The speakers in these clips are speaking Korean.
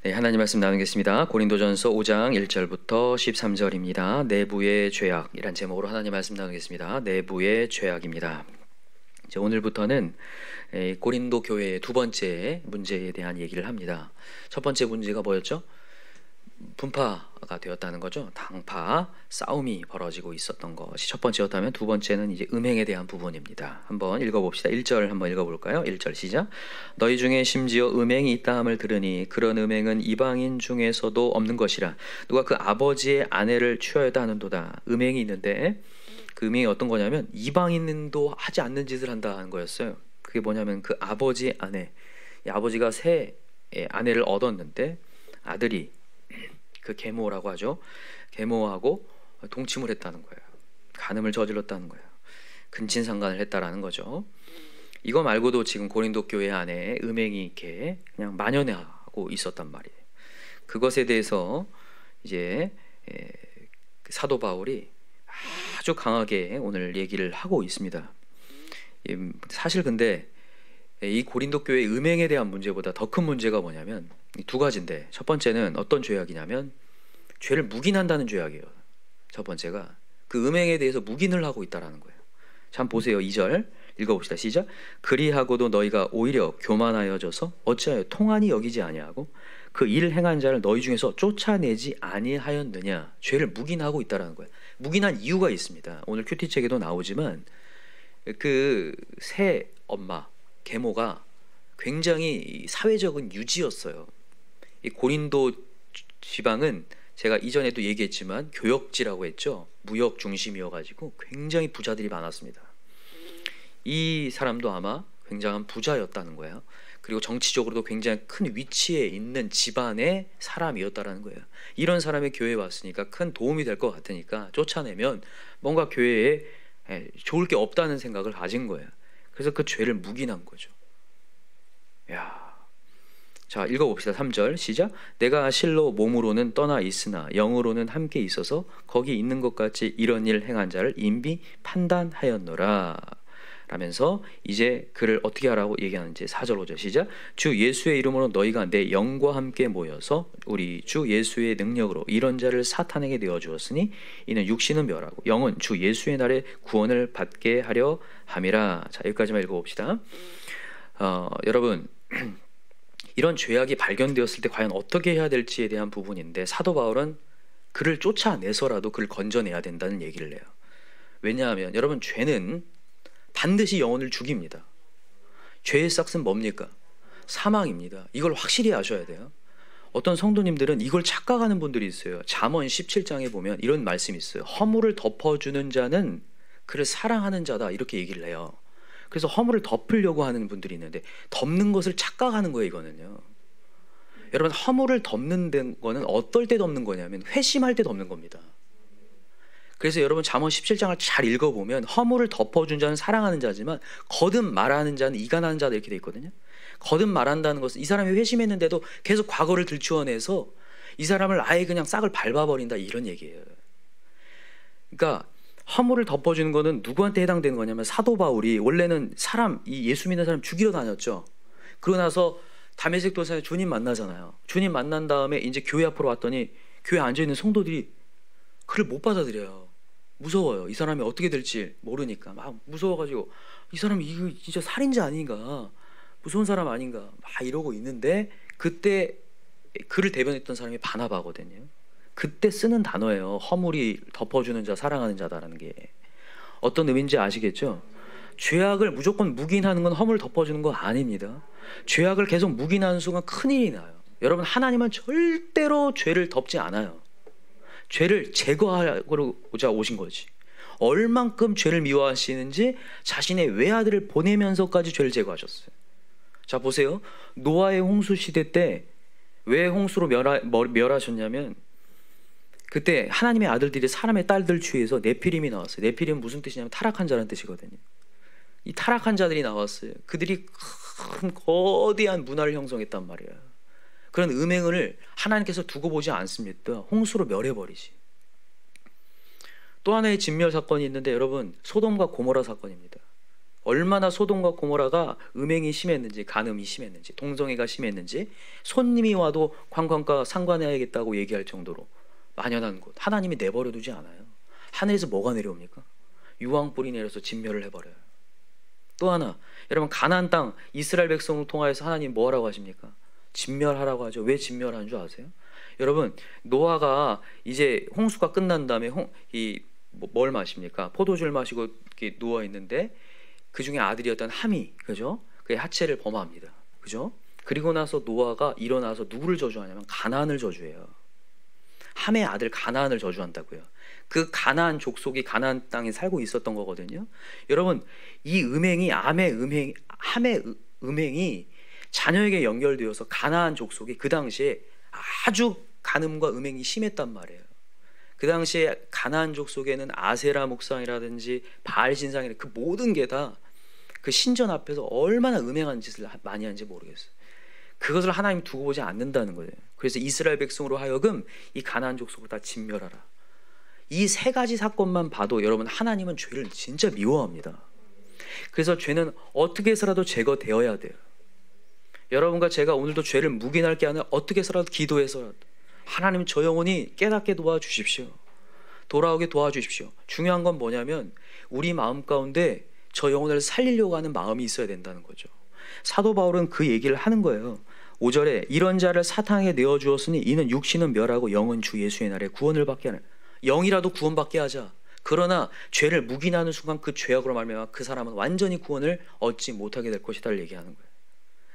네, 하나님 말씀 나누겠습니다. 고린도전서 5장 1절부터 13절입니다. 내부의 죄악이란 제목으로 하나님 말씀 나누겠습니다. 내부의 죄악입니다. 이제 오늘부터는 고린도 교회의 두 번째 문제에 대한 얘기를 합니다. 첫 번째 문제가 뭐였죠? 분파가 되었다는 거죠. 당파 싸움이 벌어지고 있었던 것이 첫 번째였다면, 두 번째는 이제 음행에 대한 부분입니다. 한번 읽어봅시다. 1절 한번 읽어볼까요? 1절 시작. 너희 중에 심지어 음행이 있다 함을 들으니 그런 음행은 이방인 중에서도 없는 것이라. 누가 그 아버지의 아내를 취하였다 하는도다. 음행이 있는데 그 음행이 어떤 거냐면 이방인도 하지 않는 짓을 한다는 거였어요. 그게 뭐냐면 그 아버지의 아내, 이 아버지가 새 아내를 얻었는데 아들이 그 계모라고 하죠. 계모하고 동침을 했다는 거예요. 간음을 저질렀다는 거예요. 근친상간을 했다라는 거죠. 이거 말고도 지금 고린도 교회 안에 음행이 이렇게 그냥 만연하고 있었단 말이에요. 그것에 대해서 이제 사도 바울이 아주 강하게 오늘 얘기를 하고 있습니다. 사실 근데 이 고린도 교회 음행에 대한 문제보다 더 큰 문제가 뭐냐면 두 가지인데, 첫 번째는 어떤 죄악이냐면 죄를 묵인한다는 죄악이에요. 첫 번째가 그 음행에 대해서 묵인을 하고 있다라는 거예요. 참 보세요. 2절 읽어봅시다. 시작. 그리하고도 너희가 오히려 교만하여져서 어찌하여 통한이 여기지 아니하고 그 일 행한 자를 너희 중에서 쫓아내지 아니하였느냐. 죄를 묵인하고 있다라는 거예요. 묵인한 이유가 있습니다. 오늘 큐티책에도 나오지만 그 새 엄마 계모가 굉장히 사회적인 유지였어요. 이 고린도 지방은 제가 이전에도 얘기했지만 교역지라고 했죠. 무역 중심이어가지고 굉장히 부자들이 많았습니다. 이 사람도 아마 굉장한 부자였다는 거예요. 그리고 정치적으로도 굉장히 큰 위치에 있는 집안의 사람이었다라는 거예요. 이런 사람이 교회에 왔으니까 큰 도움이 될 것 같으니까 쫓아내면 뭔가 교회에 좋을 게 없다는 생각을 가진 거예요. 그래서 그 죄를 묵인한 거죠. 야, 자 읽어봅시다. 3절 시작. 내가 실로 몸으로는 떠나 있으나 영으로는 함께 있어서 거기 있는 것 같이 이런 일 행한 자를 임비 판단하였노라 라면서 이제 그를 어떻게 하라고 얘기하는지 4절 5절 시작. 주 예수의 이름으로 너희가 내 영과 함께 모여서 우리 주 예수의 능력으로 이런 자를 사탄에게 내어주었으니 이는 육신은 멸하고 영은 주 예수의 날에 구원을 받게 하려 함이라. 자, 여기까지만 읽어봅시다. 여러분 이런 죄악이 발견되었을 때 과연 어떻게 해야 될지에 대한 부분인데, 사도 바울은 그를 쫓아내서라도 그를 건져내야 된다는 얘기를 해요. 왜냐하면 여러분 죄는 반드시 영혼을 죽입니다. 죄의 싹은 뭡니까? 사망입니다. 이걸 확실히 아셔야 돼요. 어떤 성도님들은 이걸 착각하는 분들이 있어요. 잠언 17장에 보면 이런 말씀이 있어요. 허물을 덮어주는 자는 그를 사랑하는 자다, 이렇게 얘기를 해요. 그래서 허물을 덮으려고 하는 분들이 있는데 덮는 것을 착각하는 거예요. 이거는요. 여러분 허물을 덮는 거는 어떨 때 덮는 거냐면 회심할 때 덮는 겁니다. 그래서 여러분 잠언 17장을 잘 읽어보면 허물을 덮어준 자는 사랑하는 자지만 거듭 말하는 자는 이간하는 자다, 이렇게 돼 있거든요. 거듭 말한다는 것은 이 사람이 회심했는데도 계속 과거를 들추어내서 이 사람을 아예 그냥 싹을 밟아버린다, 이런 얘기예요. 그러니까 허물을 덮어주는 거는 누구한테 해당되는 거냐면 사도 바울이 원래는 이 예수 믿는 사람 죽이러 다녔죠. 그러고 나서 다메섹 도상에 주님 만나잖아요. 주님 만난 다음에 이제 교회 앞으로 왔더니 교회에 앉아있는 성도들이 그를 못 받아들여요. 무서워요. 이 사람이 어떻게 될지 모르니까 막 무서워가지고 이 사람이 이거 진짜 살인자 아닌가, 무서운 사람 아닌가 막 이러고 있는데, 그때 그를 대변했던 사람이 바나바거든요. 그때 쓰는 단어예요. 허물이 덮어주는 자, 사랑하는 자다라는 게 어떤 의미인지 아시겠죠? 죄악을 무조건 묵인하는 건 허물 덮어주는 거 아닙니다. 죄악을 계속 묵인하는 순간 큰일이 나요. 여러분 하나님은 절대로 죄를 덮지 않아요. 죄를 제거하고자 오신 거지. 얼만큼 죄를 미워하시는지 자신의 외아들을 보내면서까지 죄를 제거하셨어요. 자 보세요. 노아의 홍수 시대 때 왜 홍수로 멸하셨냐면 그때 하나님의 아들들이 사람의 딸들 취해서 네피림이 나왔어요. 네피림은 무슨 뜻이냐면 타락한 자라는 뜻이거든요. 이 타락한 자들이 나왔어요. 그들이 큰 거대한 문화를 형성했단 말이에요. 그런 음행을 하나님께서 두고 보지 않습니다. 홍수로 멸해버리지. 또 하나의 진멸 사건이 있는데 여러분 소돔과 고모라 사건입니다. 얼마나 소돔과 고모라가 음행이 심했는지, 간음이 심했는지, 동성애가 심했는지, 손님이 와도 관광가 상관해야겠다고 얘기할 정도로 만연한 곳. 하나님이 내버려 두지 않아요. 하늘에서 뭐가 내려옵니까? 유황불이 내려서 진멸을 해버려요. 또 하나, 여러분, 가나안 땅 이스라엘 백성을 통하여서 하나님 뭐 하라고 하십니까? 진멸하라고 하죠. 왜 진멸하는 줄 아세요? 여러분, 노아가 이제 홍수가 끝난 다음에 뭘 마십니까? 포도주를 마시고 이렇게 누워 있는데 그 중에 아들이었던 함이, 그죠? 그의 하체를 범합니다. 그죠? 그리고 나서 노아가 일어나서 누구를 저주하냐면 가나안을 저주해요. 함의 아들 가나안을 저주한다고요. 그 가나안 족속이 가나안 땅에 살고 있었던 거거든요. 여러분, 이 음행이 함의 음행이 자녀에게 연결되어서 가나안 족속이 그 당시에 아주 간음과 음행이 심했단 말이에요. 그 당시에 가나안 족속에는 아세라 목상이라든지 바알 신상이라든지 그 모든 게 다 그 신전 앞에서 얼마나 음행한 짓을 많이 하는지 모르겠어요. 그것을 하나님 두고 보지 않는다는 거예요. 그래서 이스라엘 백성으로 하여금 이 가나안 족속을 다 진멸하라. 이 세 가지 사건만 봐도 여러분, 하나님은 죄를 진짜 미워합니다. 그래서 죄는 어떻게 해서라도 제거되어야 돼요. 여러분과 제가 오늘도 죄를 묵인할 게 아니라 어떻게 해서라도 기도해서라도 하나님, 저 영혼이 깨닫게 도와주십시오. 돌아오게 도와주십시오. 중요한 건 뭐냐면 우리 마음 가운데 저 영혼을 살리려고 하는 마음이 있어야 된다는 거죠. 사도 바울은 그 얘기를 하는 거예요. 5절에 이런 자를 사탄에게 내어주었으니 이는 육신은 멸하고 영은 주 예수의 날에 구원을 받게 하는, 영이라도 구원받게 하자. 그러나 죄를 묵인하는 순간 그 죄악으로 말미암아 그 사람은 완전히 구원을 얻지 못하게 될 것이다를 얘기하는 거예요.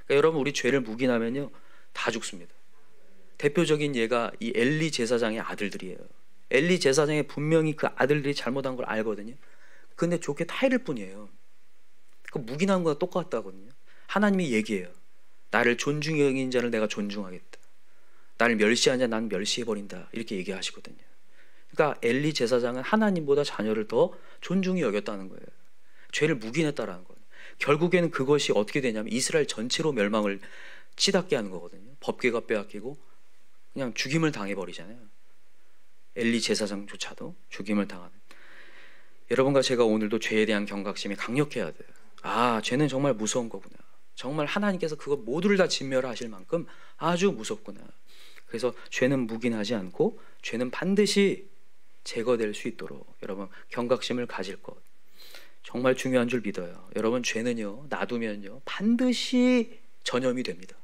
그러니까 여러분, 우리 죄를 묵인하면요 다 죽습니다. 대표적인 예가 이 엘리 제사장의 아들들이에요. 엘리 제사장이 분명히 그 아들들이 잘못한 걸 알거든요. 근데 좋게 타이를 뿐이에요. 그 묵인한 거랑 똑같다거든요. 하나님이 얘기해요. 나를 존중히 여긴 자를 내가 존중하겠다. 나를 멸시한 자 난 멸시해버린다. 이렇게 얘기하시거든요. 그러니까 엘리 제사장은 하나님보다 자녀를 더 존중히 여겼다는 거예요. 죄를 묵인했다라는 거예요. 결국에는 그것이 어떻게 되냐면 이스라엘 전체로 멸망을 치닫게 하는 거거든요. 법궤가 빼앗기고 그냥 죽임을 당해버리잖아요. 엘리 제사장조차도 죽임을 당하는. 여러분과 제가 오늘도 죄에 대한 경각심이 강력해야 돼요. 아, 죄는 정말 무서운 거구나. 정말 하나님께서 그거 모두를 다 진멸하실 만큼 아주 무섭구나. 그래서 죄는 묵인하지 않고 죄는 반드시 제거될 수 있도록 여러분 경각심을 가질 것 정말 중요한 줄 믿어요. 여러분, 죄는요 놔두면요 반드시 전염이 됩니다.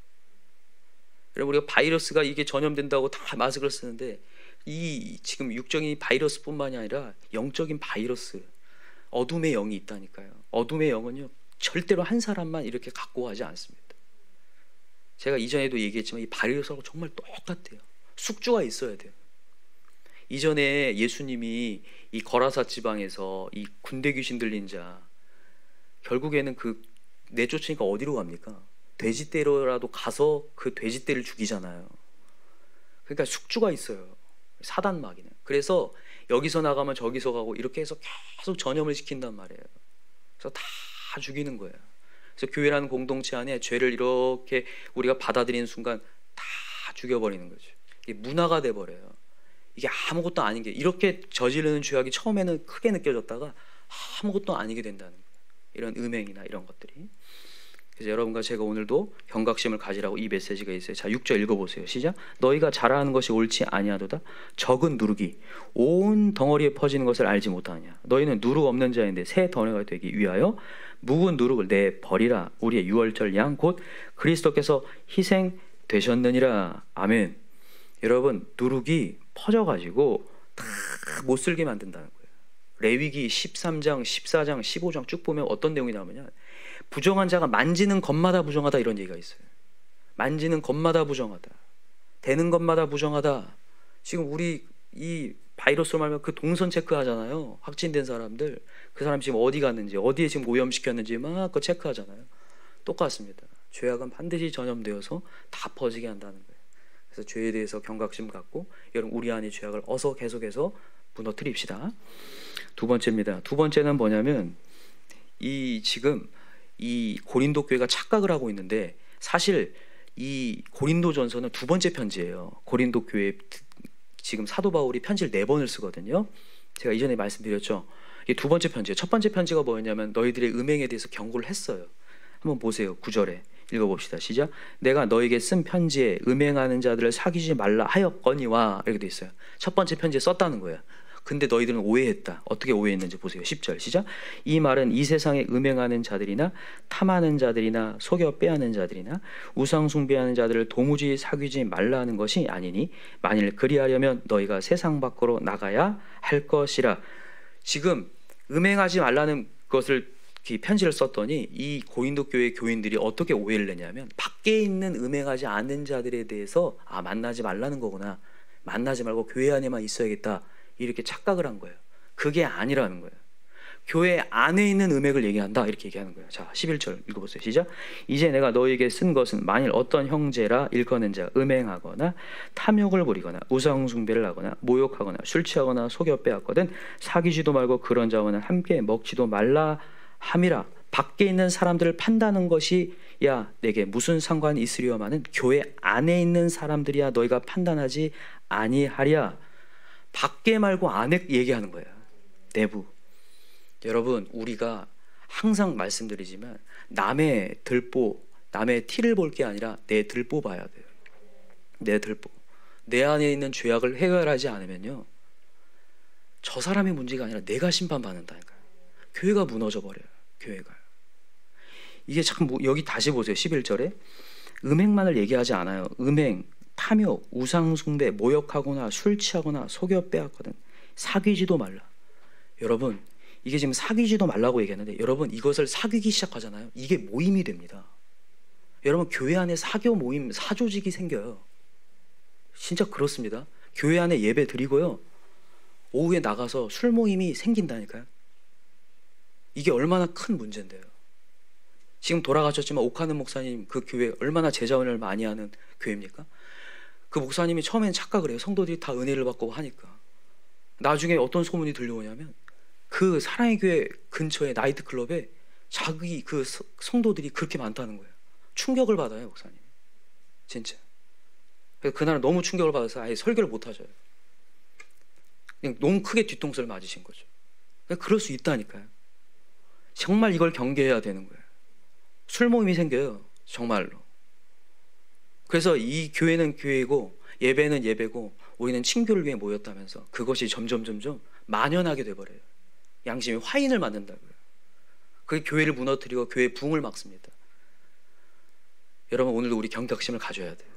여러분, 우리가 바이러스가 이게 전염된다고 다 마스크를 쓰는데 이 지금 육적인 바이러스뿐만이 아니라 영적인 바이러스, 어둠의 영이 있다니까요. 어둠의 영은요 절대로 한 사람만 이렇게 갖고 가지 않습니다. 제가 이전에도 얘기했지만 이 바이러스하고 정말 똑같아요. 숙주가 있어야 돼요. 이전에 예수님이 이 거라사 지방에서 이 군대 귀신 들린 자 결국에는 그 내쫓으니까 어디로 갑니까? 돼지떼로라도 가서 그 돼지떼를 죽이잖아요. 그러니까 숙주가 있어요. 사단마귀는. 그래서 여기서 나가면 저기서 가고 이렇게 해서 계속 전염을 시킨단 말이에요. 그래서 다 죽이는 거예요. 그래서 교회라는 공동체 안에 죄를 이렇게 우리가 받아들이는 순간 다 죽여버리는 거죠. 이게 문화가 돼버려요. 이게 아무것도 아닌 게, 이렇게 저지르는 죄악이 처음에는 크게 느껴졌다가 아무것도 아니게 된다는 거예요. 이런 음행이나 이런 것들이. 그래서 여러분과 제가 오늘도 경각심을 가지라고 이 메시지가 있어요. 자, 6절 읽어보세요. 시작. 너희가 잘하는 것이 옳지 아니하도다. 적은 누룩이 온 덩어리에 퍼지는 것을 알지 못하느냐. 너희는 누룩 없는 자인데 새 덩어리가 되기 위하여 묵은 누룩을 내버리라. 우리의 유월절 양 곧 그리스도께서 희생되셨느니라. 아멘. 여러분, 누룩이 퍼져가지고 다 못슬게 만든다는 거예요. 레위기 13장, 14장, 15장 쭉 보면 어떤 내용이 나오냐면 부정한 자가 만지는 것마다 부정하다 이런 얘기가 있어요. 만지는 것마다 부정하다. 되는 것마다 부정하다. 지금 우리 이 바이러스로 말하면 그 동선 체크하잖아요. 확진된 사람들. 그 사람 지금 어디 갔는지, 어디에 지금 오염시켰는지 막 그거 체크하잖아요. 똑같습니다. 죄악은 반드시 전염되어서 다 퍼지게 한다는 거예요. 그래서 죄에 대해서 경각심 갖고 여러분 우리 안의 죄악을 어서 계속해서 무너뜨립시다. 두 번째입니다. 두 번째는 뭐냐면 이 지금 이 고린도 교회가 착각을 하고 있는데 사실 이 고린도전서는 두 번째 편지예요. 고린도 교회 지금 사도 바울이 편지를 4번을 쓰거든요. 제가 이전에 말씀드렸죠. 이게 두 번째 편지예요. 첫 번째 편지가 뭐였냐면 너희들의 음행에 대해서 경고를 했어요. 한번 보세요. 9절에 읽어봅시다. 시작. 내가 너에게 쓴 편지에 음행하는 자들을 사귀지 말라 하였거니와, 이렇게 돼 있어요. 첫 번째 편지에 썼다는 거예요. 근데 너희들은 오해했다. 어떻게 오해했는지 보세요. 10절 시작. 이 말은 이 세상에 음행하는 자들이나 탐하는 자들이나 속여 빼앗는 자들이나 우상 숭배하는 자들을 도무지 사귀지 말라는 것이 아니니 만일 그리하려면 너희가 세상 밖으로 나가야 할 것이라. 지금 음행하지 말라는 것을 편지를 썼더니 이 고린도 교회 교인들이 어떻게 오해를 내냐면 밖에 있는 음행하지 않는 자들에 대해서 만나지 말라는 거구나, 만나지 말고 교회 안에만 있어야겠다, 이렇게 착각을 한 거예요. 그게 아니라는 거예요. 교회 안에 있는 음행을 얘기한다, 이렇게 얘기하는 거예요. 자, 11절 읽어보세요. 시작. 이제 내가 너에게 쓴 것은 만일 어떤 형제라 일컫는 자 음행하거나 탐욕을 부리거나 우상 숭배를 하거나 모욕하거나 술 취하거나 속여 빼앗거든 사귀지도 말고 그런 자와는 함께 먹지도 말라 함이라. 밖에 있는 사람들을 판다는 것이 야 내게 무슨 상관이 있으리요마는 교회 안에 있는 사람들이야 너희가 판단하지 아니하랴. 밖에 말고 안에 얘기하는 거예요. 내부. 여러분, 우리가 항상 말씀드리지만 남의 들보, 남의 티를 볼 게 아니라 내 들보 봐야 돼요. 내 들보. 내 안에 있는 죄악을 해결하지 않으면요, 저 사람의 문제가 아니라 내가 심판받는다니까요. 교회가 무너져 버려요. 교회가. 이게 참, 여기 다시 보세요. 11절에 음행만을 얘기하지 않아요. 음행, 탐욕, 우상숭배, 모욕하거나 술 취하거나 속여 빼앗거든 사귀지도 말라. 여러분, 이게 지금 사귀지도 말라고 얘기했는데 여러분, 이것을 사귀기 시작하잖아요. 이게 모임이 됩니다. 여러분, 교회 안에 사교 모임, 사조직이 생겨요. 진짜 그렇습니다. 교회 안에 예배 드리고요, 오후에 나가서 술 모임이 생긴다니까요. 이게 얼마나 큰 문제인데요. 지금 돌아가셨지만 옥하는 목사님, 그 교회 얼마나 제자원을 많이 하는 교회입니까? 그 목사님이 처음엔 착각을 해요. 성도들이 다 은혜를 받고 하니까. 나중에 어떤 소문이 들려오냐면 그 사랑의 교회 근처에 나이트클럽에 자기 그 성도들이 그렇게 많다는 거예요. 충격을 받아요, 목사님. 진짜. 그래서 그날은 너무 충격을 받아서 아예 설교를 못 하셔요. 그냥 너무 크게 뒤통수를 맞으신 거죠. 그럴 수 있다니까요. 정말 이걸 경계해야 되는 거예요. 술 모임이 생겨요. 정말로. 그래서 이 교회는 교회고 예배는 예배고 우리는 친교를 위해 모였다면서 그것이 점점 만연하게 돼버려요. 양심이 화인을 맞는다고요. 그게 교회를 무너뜨리고 교회의 부흥을 막습니다. 여러분, 오늘도 우리 경각심을 가져야 돼요.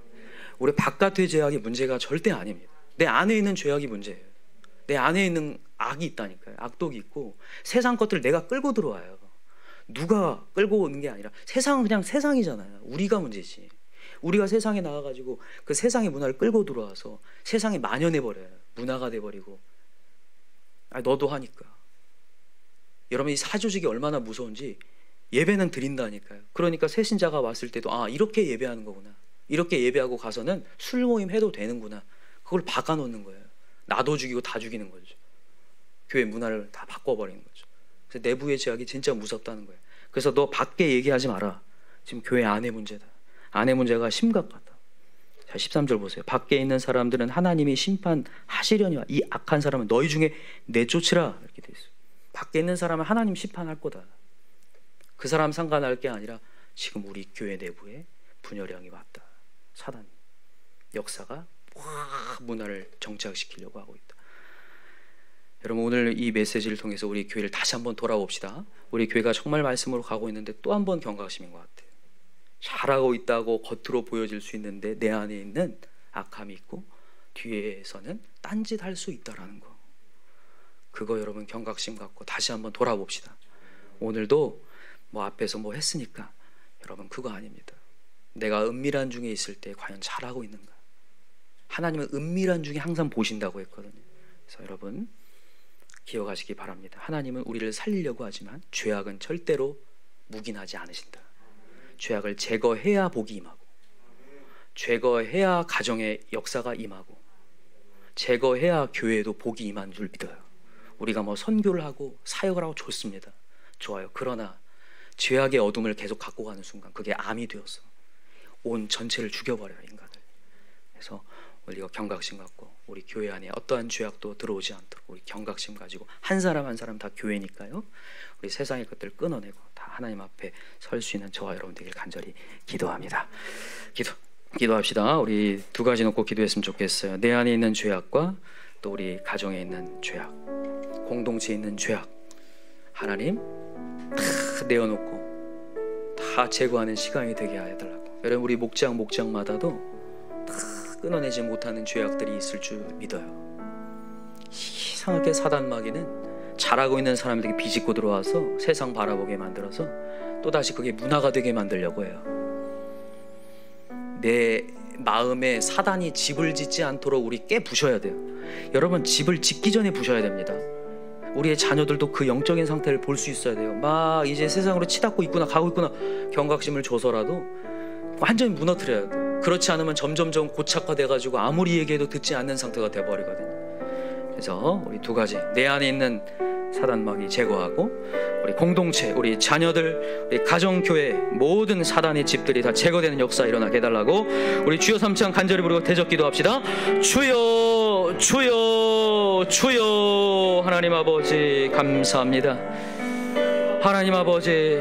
우리 바깥의 죄악이 문제가 절대 아닙니다. 내 안에 있는 죄악이 문제예요. 내 안에 있는 악이 있다니까요. 악독이 있고 세상 것들을 내가 끌고 들어와요. 누가 끌고 오는 게 아니라 세상은 그냥 세상이잖아요. 우리가 문제지. 우리가 세상에 나가가지고 그 세상의 문화를 끌고 들어와서 세상에 만연해버려요. 문화가 돼버리고. 너도 하니까. 여러분, 이 사조직이 얼마나 무서운지 예배는 드린다니까요. 그러니까 새신자가 왔을 때도 이렇게 예배하는 거구나. 이렇게 예배하고 가서는 술 모임 해도 되는구나. 그걸 박아놓는 거예요. 나도 죽이고 다 죽이는 거죠. 교회 문화를 다 바꿔버리는 거죠. 그래서 내부의 죄악이 진짜 무섭다는 거예요. 그래서 너 밖에 얘기하지 마라. 지금 교회 안의 문제다. 안의 문제가 심각하다. 자, 13절 보세요. 밖에 있는 사람들은 하나님이 심판하시려니와 이 악한 사람은 너희 중에 내쫓으라, 이렇게 돼 있어요. 밖에 있는 사람은 하나님 심판할 거다. 그 사람 상관할 게 아니라 지금 우리 교회 내부에 분열량이 왔다. 사단 역사가 문화를 정착시키려고 하고 있다. 여러분, 오늘 이 메시지를 통해서 우리 교회를 다시 한번 돌아봅시다. 우리 교회가 정말 말씀으로 가고 있는데 또 한 번 경각심인 것 같아요. 잘하고 있다고 겉으로 보여질 수 있는데 내 안에 있는 악함이 있고 뒤에서는 딴짓할 수 있다라는 거. 그거 여러분 경각심 갖고 다시 한번 돌아봅시다. 오늘도 앞에서 했으니까 여러분 그거 아닙니다. 내가 은밀한 중에 있을 때 과연 잘하고 있는가? 하나님은 은밀한 중에 항상 보신다고 했거든요. 그래서 여러분 기억하시기 바랍니다. 하나님은 우리를 살리려고 하지만 죄악은 절대로 묵인하지 않으신다. 죄악을 제거해야 복이 임하고, 제거해야 가정의 역사가 임하고, 제거해야 교회에도 복이 임하는 줄 믿어요. 우리가 선교를 하고 사역을 하고 좋습니다. 좋아요. 그러나 죄악의 어둠을 계속 갖고 가는 순간 그게 암이 되어서 온 전체를 죽여버려요, 인간을. 그래서 우리가 경각심 갖고 우리 교회 안에 어떠한 죄악도 들어오지 않도록 우리 경각심 가지고 한 사람 한 사람 다 교회니까요. 우리 세상의 것들 끊어내고 다 하나님 앞에 설 수 있는 저와 여러분 되길 간절히 기도합니다. 기도합시다. 우리 두 가지 놓고 기도했으면 좋겠어요. 내 안에 있는 죄악과 또 우리 가정에 있는 죄악, 공동체에 있는 죄악, 하나님 다 내어놓고 다 제거하는 시간이 되게 해달라고. 여러분 우리 목장마다도 다 끊어내지 못하는 죄악들이 있을 줄 믿어요. 이상하게 사단마귀는 잘하고 있는 사람들에게 비집고 들어와서 세상 바라보게 만들어서 또다시 그게 문화가 되게 만들려고 해요. 내 마음에 사단이 집을 짓지 않도록 우리 깨부셔야 돼요. 여러분 집을 짓기 전에 부셔야 됩니다. 우리의 자녀들도 그 영적인 상태를 볼 수 있어야 돼요. 막 이제 세상으로 치닫고 있구나 가고 있구나 경각심을 줘서라도 완전히 무너뜨려야 돼요. 그렇지 않으면 점점점 고착화돼가지고 아무리 얘기해도 듣지 않는 상태가 돼버리거든요. 그래서 우리 두 가지, 내 안에 있는 사단마귀 제거하고 우리 공동체, 우리 자녀들, 우리 가정교회 모든 사단의 집들이 다 제거되는 역사 일어나게 해달라고 우리 주여 삼창 간절히 부르고 대적 기도합시다. 주여 주여 주여. 하나님 아버지 감사합니다. 하나님 아버지